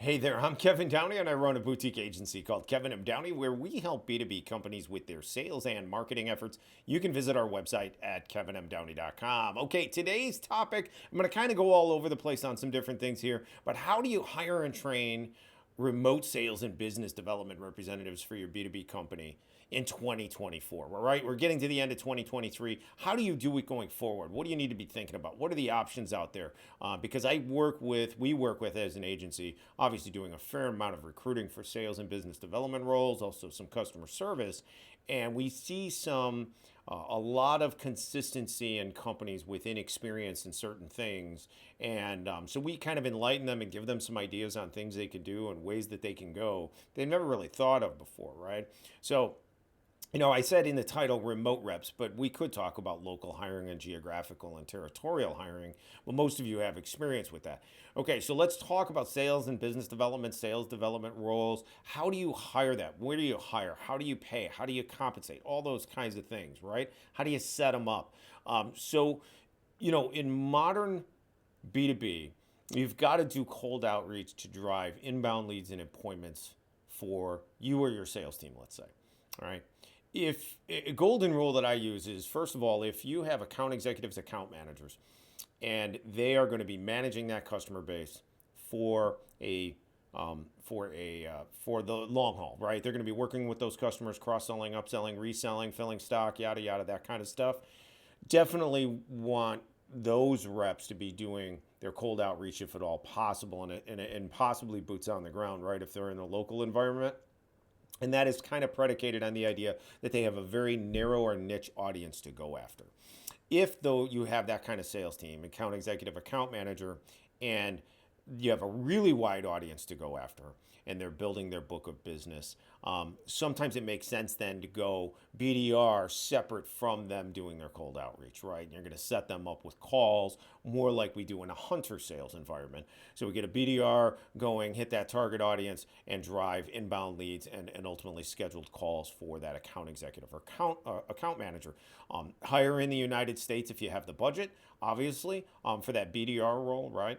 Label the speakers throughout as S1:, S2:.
S1: Hey there, I'm Kevin Downey, and I run a boutique agency called Kevin M. Downey, where we help B2B companies with their sales and marketing efforts. You can visit our website at kevinmdowney.com. Okay, today's topic, I'm going to kind of go all over the place on some different things here, but how do you hire and train remote sales and business development representatives for your B2B company in 2024? All right, we're getting to the end of 2023. How do you do it going forward? What do you need to be thinking about? What are the options out there? Because we work with as an agency, obviously doing a fair amount of recruiting for sales and business development roles, also some customer service, and we see a lot of consistency in companies with inexperience in certain things. And so we kind of enlighten them and give them some ideas on things they can do and ways that they can go they've never really thought of before, right? So I said in the title remote reps, but we could talk about local hiring and geographical and territorial hiring. Well, most of you have experience with that. Okay, so let's talk about sales and business development, sales development roles. How do you hire that? Where do you hire? How do you pay? How do you compensate? All those kinds of things, right? How do you set them up? In modern B2B, you've got to do cold outreach to drive inbound leads and appointments for you or your sales team, let's say. All right. If a golden rule that I use is, first of all, if you have account executives, account managers, and they are going to be managing that customer base for for the long haul, right? They're going to be working with those customers, cross-selling, upselling, reselling, filling stock, yada yada, that kind of stuff. Definitely want those reps to be doing their cold outreach if at all possible, and possibly boots on the ground, right? If they're in a local environment. And that is kind of predicated on the idea that they have a very narrow or niche audience to go after. If, though, you have that kind of sales team, account executive, account manager, and you have a really wide audience to go after, and they're building their book of business, sometimes it makes sense then to go BDR separate from them doing their cold outreach, right? And you're going to set them up with calls more like we do in a hunter sales environment. So we get a BDR going, hit that target audience, and drive inbound leads and ultimately scheduled calls for that account executive or account manager. Hire in the United States if you have the budget, obviously, for that BDR role, right?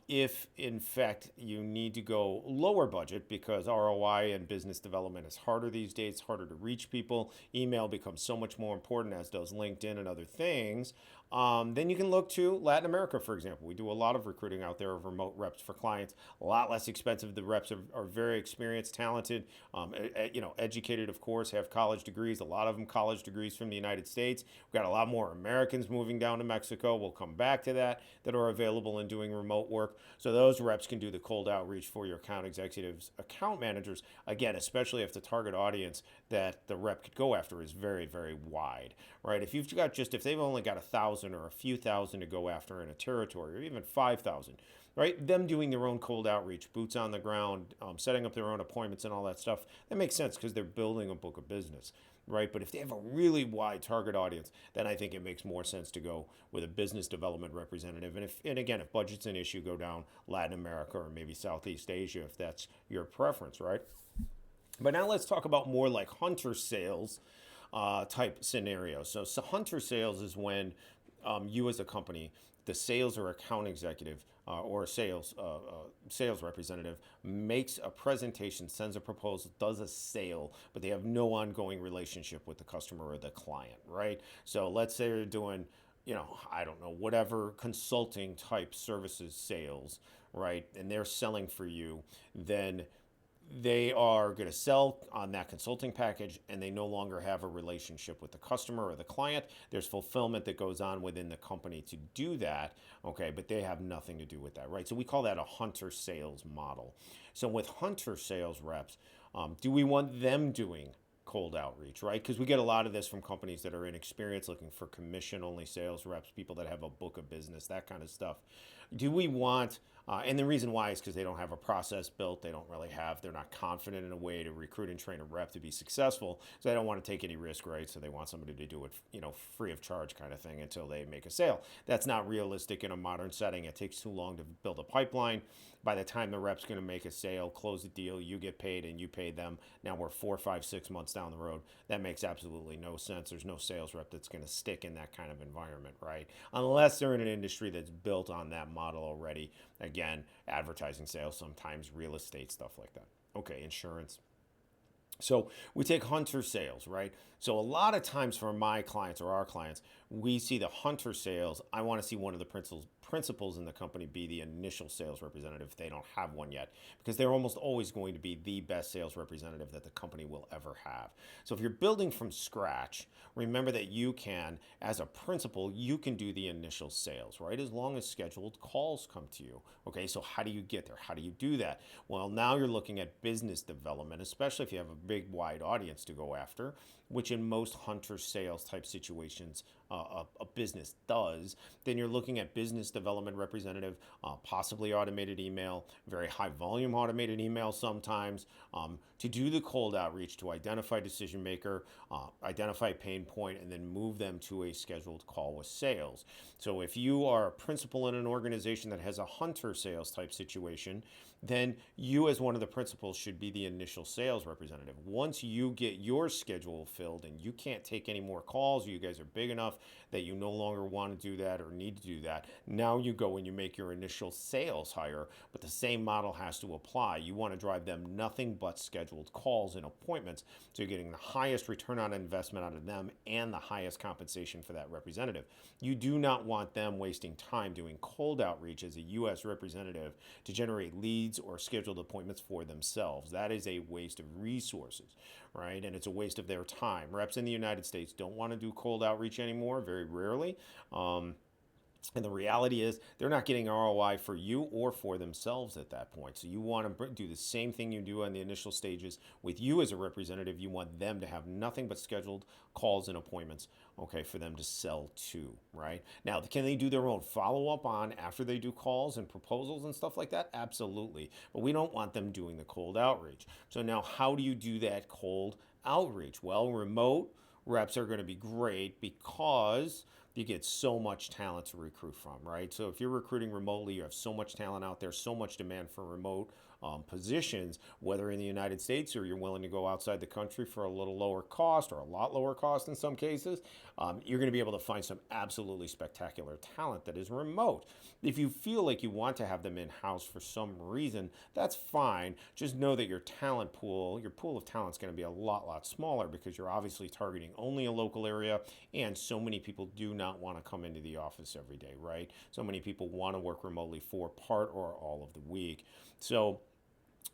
S1: If in fact you need to go lower budget because ROI and business development is harder these days, harder to reach people, email becomes so much more important, as does LinkedIn and other things, then you can look to Latin America, for example. We do a lot of recruiting out there of remote reps for clients, a lot less expensive. The reps are very experienced, talented, educated, of course, have college degrees, a lot of them college degrees from the United States. We've got a lot more Americans moving down to Mexico. We'll come back to that are available and doing remote work. So those reps can do the cold outreach for your account executives, account managers, again, especially if the target audience that the rep could go after is very, very wide, right? If they've only got 1,000 or a few thousand to go after in a territory, or even 5,000, right? Them doing their own cold outreach, boots on the ground, setting up their own appointments and all that stuff, that makes sense because they're building a book of business, right? But if they have a really wide target audience, then I think it makes more sense to go with a business development representative. And again, if budget's an issue, go down Latin America or maybe Southeast Asia if that's your preference, right? But now let's talk about more like hunter sales type scenarios. So hunter sales is when you as a company, the sales or account executive or a sales representative makes a presentation, sends a proposal, does a sale, but they have no ongoing relationship with the customer or the client, right? So let's say you're doing, I don't know, whatever consulting type services sales, right? And they're selling for you, then they are going to sell on that consulting package and they no longer have a relationship with the customer or the client. There's fulfillment that goes on within the company to do that, okay, but they have nothing to do with that, right? So we call that a hunter sales model. So with hunter sales reps, do we want them doing cold outreach, right? Because we get a lot of this from companies that are inexperienced, looking for commission only sales reps, people that have a book of business, that kind of stuff. Do we want, and the reason why is because they don't have a process built, they're not confident in a way to recruit and train a rep to be successful, so they don't want to take any risk, right? So they want somebody to do it, free of charge kind of thing until they make a sale. That's not realistic in a modern setting. It takes too long to build a pipeline. By the time the rep's going to make a sale, close the deal, you get paid and you pay them. Now we're 4, 5, 6 months down the road. That makes absolutely no sense. There's no sales rep that's going to stick in that kind of environment, right? Unless they're in an industry that's built on that model already. Again, advertising, sales, sometimes real estate, stuff like that. Okay, insurance. So we take hunter sales, right? So a lot of times for my clients or our clients, we see the hunter sales. I want to see one of the principals in the company be the initial sales representative if they don't have one yet, because they're almost always going to be the best sales representative that the company will ever have. So if you're building from scratch, remember that you can, as a principal, you can do the initial sales, right? As long as scheduled calls come to you. Okay, so how do you get there? How do you do that? Well, now you're looking at business development, especially if you have a big, wide audience to go after, which in most hunter sales type situations a business does. Then you're looking at business development representative, possibly automated email, very high volume automated email sometimes, to do the cold outreach to identify decision maker, identify pain point, and then move them to a scheduled call with sales. So if you are a principal in an organization that has a hunter sales type situation, then you as one of the principals should be the initial sales representative. Once you get your schedule filled and you can't take any more calls, you guys are big enough that you no longer want to do that or need to do that, now you go and you make your initial sales hire, but the same model has to apply. You want to drive them nothing but scheduled calls and appointments, so you're getting the highest return on investment out of them and the highest compensation for that representative. You do not want them wasting time doing cold outreach as a U.S. representative to generate leads or scheduled appointments for themselves. That is a waste of resources, right? And it's a waste of their time. Reps in the United States don't want to do cold outreach anymore, very rarely. And the reality is they're not getting ROI for you or for themselves at that point. So you want to do the same thing you do on the initial stages with you as a representative. You want them to have nothing but scheduled calls and appointments, okay, for them to sell to, right? Now, can they do their own follow-up on after they do calls and proposals and stuff like that? Absolutely. But we don't want them doing the cold outreach. So now how do you do that cold outreach? Well, remote reps are going to be great because you get so much talent to recruit from, right? So if you're recruiting remotely, you have so much talent out there, so much demand for remote positions, whether in the United States or you're willing to go outside the country for a little lower cost or a lot lower cost in some cases, you're going to be able to find some absolutely spectacular talent that is remote. If you feel like you want to have them in-house for some reason, that's fine. Just know that your talent pool, your pool of talent is going to be a lot smaller because you're obviously targeting only a local area, and so many people do not want to come into the office every day, right? So many people want to work remotely for part or all of the week. So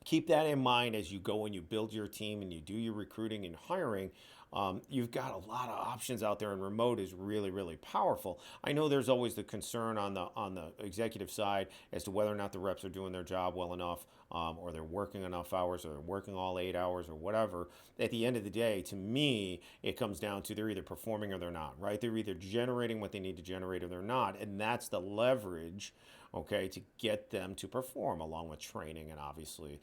S1: keep that in mind as you go and you build your team and you do your recruiting and hiring. You've got a lot of options out there, and remote is really powerful. I know there's always the concern on the executive side as to whether or not the reps are doing their job well enough, or they're working enough hours, or they're working all 8 hours, or whatever. At the end of the day, to me, it comes down to they're either performing or they're not, right? They're either generating what they need to generate or they're not, and that's the leverage, okay, to get them to perform, along with training and obviously,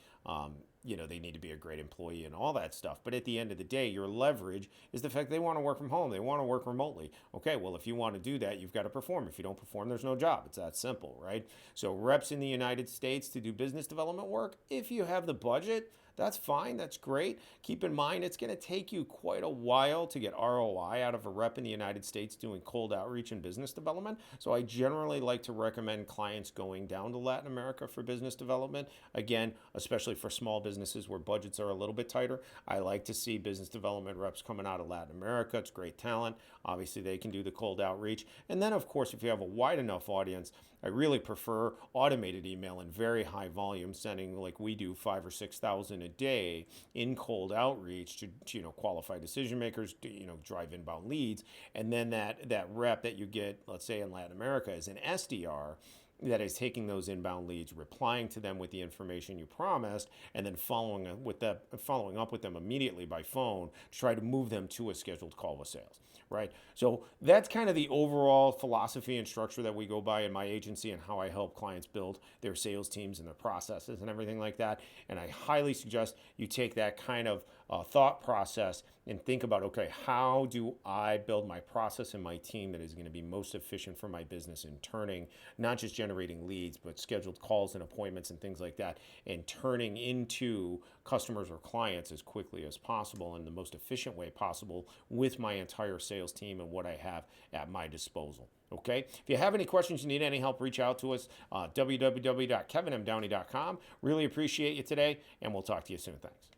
S1: they need to be a great employee and all that stuff. But at the end of the day, your leverage is the fact they want to work from home. They want to work remotely. Okay, well, if you want to do that, you've got to perform. If you don't perform, there's no job. It's that simple, right? So reps in the United States to do business development work, if you have the budget, that's fine. That's great. Keep in mind, it's going to take you quite a while to get ROI out of a rep in the United States doing cold outreach and business development. So I generally like to recommend clients going down to Latin America for business development. Again, especially for small businesses where budgets are a little bit tighter, I like to see business development reps coming out of Latin America. It's great talent. Obviously, they can do the cold outreach. And then, of course, if you have a wide enough audience, I really prefer automated email in very high volume, sending like we do 5,000 or 6,000 a day in cold outreach to qualify decision makers, to drive inbound leads, and then that rep that you get, let's say in Latin America, is an SDR that is taking those inbound leads, replying to them with the information you promised, and then following up with them immediately by phone to try to move them to a scheduled call with sales, right? So that's kind of the overall philosophy and structure that we go by in my agency and how I help clients build their sales teams and their processes and everything like that. And I highly suggest you take that kind of thought process and think about, okay, how do I build my process and my team that is going to be most efficient for my business in turning, not just generating leads, but scheduled calls and appointments and things like that, and turning into customers or clients as quickly as possible in the most efficient way possible with my entire sales team and what I have at my disposal. Okay. If you have any questions, you need any help, reach out to us. www.kevinmdowney.com. Really appreciate you today, and we'll talk to you soon. Thanks.